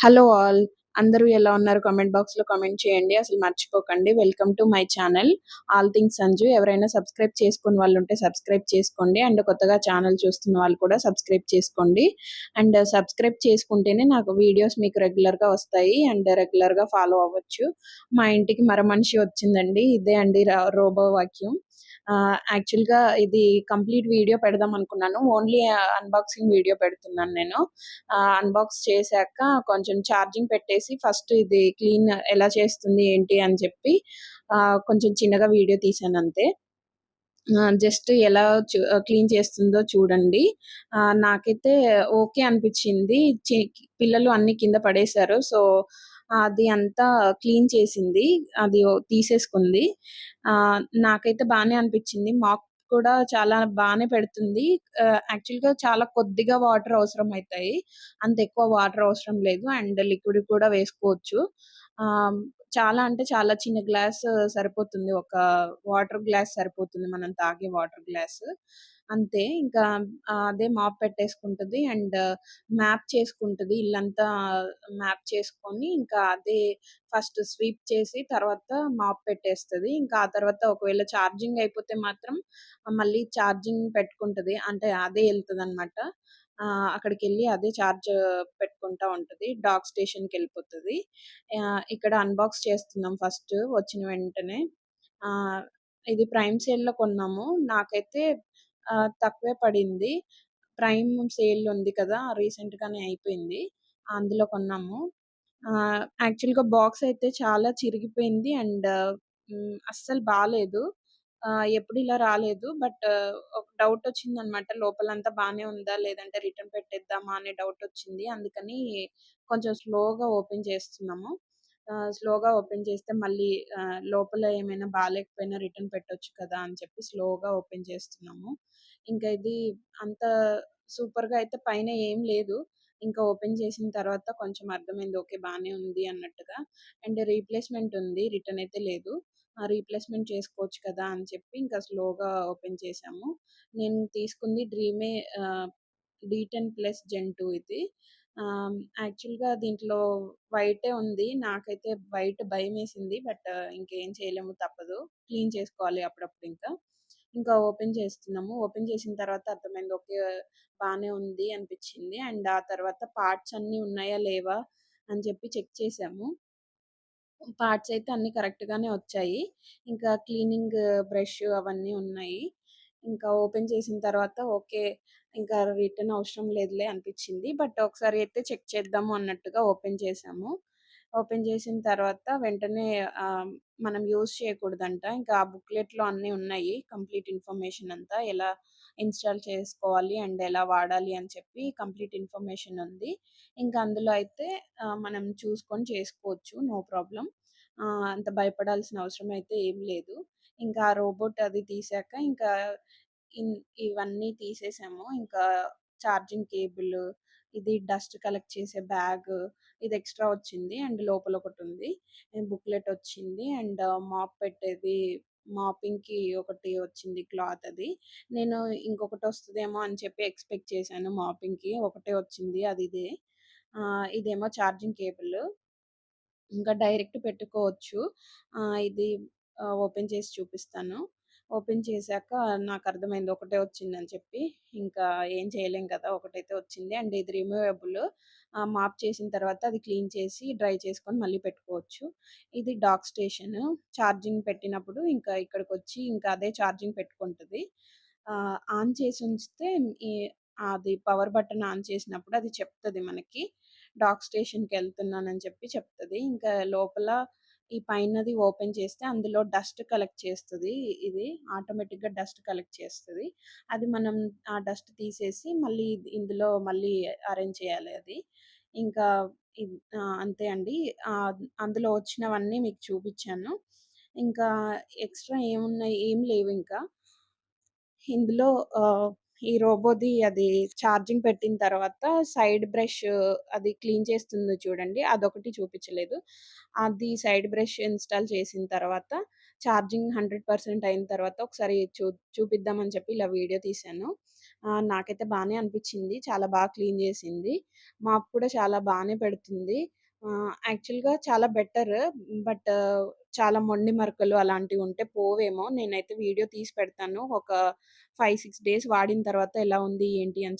Hello all. అందరూ ఎలా ఉన్నారు? కామెంట్ బాక్స్‌లో కామెంట్ చేయండి. అసలు మర్చిపోకండి. Welcome to my channel all things Sanju. ఎవరైనా సబ్స్క్రైబ్ చేసుకోని వాళ్ళుంటే సబ్స్క్రైబ్ చేసుకోండి. అండ్ కొత్తగా ఛానల్ చూస్తున్న వాళ్ళు కూడా సబ్స్క్రైబ్ చేసుకోండి. అండ్ సబ్స్క్రైబ్ చేసుకుంటేనే నాకు వీడియోస్ మీకు రెగ్యులర్‌గా వస్తాయి. అండ్ రెగ్యులర్‌గా ఫాలో అవ్వచ్చు. మా ఇంటికి మరమనిషి వచ్చిందండి. ఇదే అండి రోబో వాక్యూమ్. యాక్చువల్‌గా ఇది కంప్లీట్ వీడియో పెడదాం అనుకున్నాను. ఓన్లీ అన్బాక్సింగ్ వీడియో పెడుతున్నాను నేను. అన్బాక్స్ చేశాక కొంచెం ఛార్జింగ్ పెట్టేసి ఫస్ట్ ఇది క్లీన్ ఎలా చేస్తుంది ఏంటి అని చెప్పి కొంచెం చిన్నగా వీడియో తీశానంతే. జస్ట్ ఎలా క్లీన్ చేస్తుందో చూడండి. నాకైతే ఓకే అనిపిచ్చింది. చి పిల్లలు అన్నీ కింద పడేశారు. సో, అది అంతా క్లీన్ చేసింది. అది తీసేసుకుంది. నాకైతే బానే అనిపిచ్చింది. మాప్ కూడా చాలా బానే పెడుతుంది. యాక్చువల్‌గా చాలా కొద్దిగా వాటర్ అవసరమైతాయి. అంత ఎక్కువ వాటర్ అవసరం లేదు. అండ్ లిక్విడ్ కూడా వేసుకోవచ్చు. ఆహ్, చాలా అంటే చాలా చిన్న గ్లాస్ సరిపోతుంది. ఒక వాటర్ గ్లాస్ సరిపోతుంది. మనం తాగే వాటర్ గ్లాస్. అంతే. ఇంకా అదే మాప్ పెట్టేసుకుంటది. అండ్ మ్యాప్ చేసుకుంటది. ఇల్లంతా మ్యాప్ చేసుకొని ఇంకా అదే ఫస్ట్ స్వీప్ చేసి తర్వాత మాప్ పెట్టేస్తది. ఇంకా ఆ తర్వాత ఒకవేళ ఛార్జింగ్ అయిపోతే మాత్రం మళ్ళీ ఛార్జింగ్ పెట్టుకుంటది. అంటే అదే ఎళ్తదనమాట. అక్కడికెళ్ళి అదే చార్జ్ పెట్టుకుంటా ఉంటది. డాక్ స్టేషన్‌కెళ్ళిపోతది. ఇక్కడ అన్బాక్స్ చేస్తున్నాం ఫస్ట్ వచ్చిన వెంటనే. ఆహ్, ఇది ప్రైమ్ సేల్‌లో కొన్నాము. నాకైతే తక్కువే పడింది. ప్రైమ్ సేల్ ఉంది కదా! రీసెంట్‌గానే అయిపోయింది. అందులో కొన్నాము. యాక్చువల్‌గా బాక్స్ అయితే చాలా చిరిగిపోయింది. అండ్ అస్సలు బాలేదు. ఎప్పుడు ఇలా రాలేదు. బట్ ఒక డౌటొచ్చిందనమాట. లోపలంతా బానే ఉందా? లేదంటే రిటర్న్ పెట్టేద్దామా అనే డౌటొచ్చింది. అందుకని కొంచెం స్లోగా ఓపెన్ చేస్తున్నాము. స్లోగా ఓపెన్ చేస్తే మళ్ళీ లోపల ఏమైనా బాలేకపోయినా రిటర్న్ పెట్టొచ్చు కదా! అని చెప్పి స్లోగా ఓపెన్ చేస్తున్నాము. ఇంకా ఇది అంత సూపర్‌గా అయితే పైన ఏం లేదు. ఇంకా ఓపెన్ చేసిన తర్వాత కొంచెం అర్థమైంది. ఓకే. బానే ఉంది అన్నట్టుగా. అండ్ రీప్లేస్‌మెంట్ ఉంది. రిటర్న్ అయితే లేదు. రీప్లేస్‌మెంట్ చేసుకోవచ్చు కదా! అని చెప్పి ఇంకా స్లోగా ఓపెన్ చేశాము. నేను తీసుకుంది డ్రీమే డీ10 ప్లస్ జెన్ 2 ఇది. యాక్చువల్‌గా దీంట్లో వైటే ఉంది. నాకైతే వైట్ భయమేసింది. బట్ ఇంకేం చేయలేము తప్పదు. క్లీన్ చేసుకోవాలి అప్పుడప్పుడు ఇంకా. ఇంకా ఓపెన్ చేస్తున్నాము. ఓపెన్ చేసిన తర్వాత అర్థమైంది. ఓకే. బానే ఉంది అనిపిచ్చింది. అండ్ ఆ తర్వాత పార్ట్స్ అన్నీ ఉన్నాయా? లేవా? అని చెప్పి చెక్ చేశాము. పార్ట్స్ అయితే అన్నీ కరెక్ట్‌గానే వచ్చాయి. ఇంకా క్లీనింగ్ బ్రష్ అవన్నీ ఉన్నాయి. ఇంకా ఓపెన్ చేసిన తర్వాత ఓకే. ఇంకా రిటర్న్ అవసరం లేదులే అనిపిచ్చింది. బట్ ఒకసారి అయితే చెక్ చేద్దాము అన్నట్టుగా ఓపెన్ చేశాము. ఓపెన్ చేసిన తర్వాత వెంటనే మనం యూజ్ చేయకూడదంట. ఇంకా ఆ బుక్‌లెట్‌లో అన్నీ ఉన్నాయి. కంప్లీట్ ఇన్ఫర్మేషన్ అంతా ఎలా ఇన్‌స్టాల్ చేసుకోవాలి అండ్ ఎలా వాడాలి అని చెప్పి కంప్లీట్ ఇన్ఫర్మేషన్ ఉంది. ఇంకా అందులో అయితే మనం చూసుకొని చేసుకోవచ్చు. No problem. అంత భయపడాల్సిన అవసరం అయితే ఏం లేదు. ఇంకా ఆ రోబోట్ అది తీసాక ఇంకా ఇన్ ఇవన్నీ తీసేసాము. ఇంకా ఛార్జింగ్ కేబులు, ఇది డస్ట్ కలెక్ట్ చేసే బ్యాగు, ఇది ఎక్స్‌ట్రా వచ్చింది. అండ్ లోపల ఒకటుంది. బుక్‌లెట్ వచ్చింది. అండ్ మాప్ పెట్టేది మాపింగ్‌కి ఒకటి వచ్చింది క్లాత్ అది. నేను ఇంకొకటొస్తదేమో అని చెప్పి ఎక్స్‌పెక్ట్ చేశాను మాపింగ్‌కి. ఒకటే వచ్చింది అది ఇదే. ఇదేమో ఛార్జింగ్ కేబులు. ఇంకా డైరెక్ట్ పెట్టుకోవచ్చు. ఇది ఓపెన్ చేసి చూపిస్తాను. ఓపెన్ చేశాక నాకర్థమైంది ఒకటే వచ్చిందని చెప్పి. ఇంకా ఏం చేయలేం కదా! ఒకటైతే వచ్చింది. అండ్ ఇది రిమూవబుల్. మాప్ చేసిన తర్వాత అది క్లీన్ చేసి, డ్రై చేసుకొని మళ్ళీ పెట్టుకోవచ్చు. ఇది డాక్ స్టేషను. ఛార్జింగ్ పెట్టినప్పుడు ఇంకా ఇక్కడికొచ్చి ఇంకా అదే ఛార్జింగ్ పెట్టుకుంటది. ఆన్ చేసి ఉంచితే ఈ అది పవర్ బటన్ ఆన్ చేసినప్పుడు అది చెప్తది మనకి. డాక్ స్టేషన్‌కెళ్తున్నానని చెప్పి చెప్తది. ఇంకా లోపల ఈ పైనది ఓపెన్ చేస్తే అందులో డస్ట్ కలెక్ట్ చేస్తది. ఇది ఆటోమేటిక్‌గా డస్ట్ కలెక్ట్ చేస్తది. అది మనం ఆ డస్ట్ తీసేసి మళ్ళీ ఇందులో మళ్ళీ అరేంజ్ చేయాలి అది. ఇంకా అంతే అండి. అందులో వచ్చినవన్నీ మీకు చూపిచ్చాను. ఇంకా ఎక్స్‌ట్రా ఏమున్నాయి ఏం లేవింకా. ఇందులో ఈ రోబోది అది ఛార్జింగ్ పెట్టిన తర్వాత సైడ్ బ్రష్ అది క్లీన్ చేస్తుంది చూడండి. అదొకటి చూపించలేదు. అది సైడ్ బ్రష్ ఇన్‌స్టాల్ చేసిన తర్వాత ఛార్జింగ్ 100% అయిన తర్వాత ఒకసారి చూపిద్దామని చెప్పి ఇలా వీడియో తీశాను. నాకైతే బానే అనిపిచ్చింది. చాలా బాగా క్లీన్ జేసింది. మాప్ కూడా చాలా బానే పెడుతుంది. యాక్చువల్‌గా చాలా బెటర్. బట్ చాలా మొండి మరకలు అలాంటివుంటే పోవేమో! నేనైతే వీడియో తీసి పెడతాను. ఒక 5, 6 డేస్ వాడిన తర్వాత ఎలా ఉంది ఏంటి అని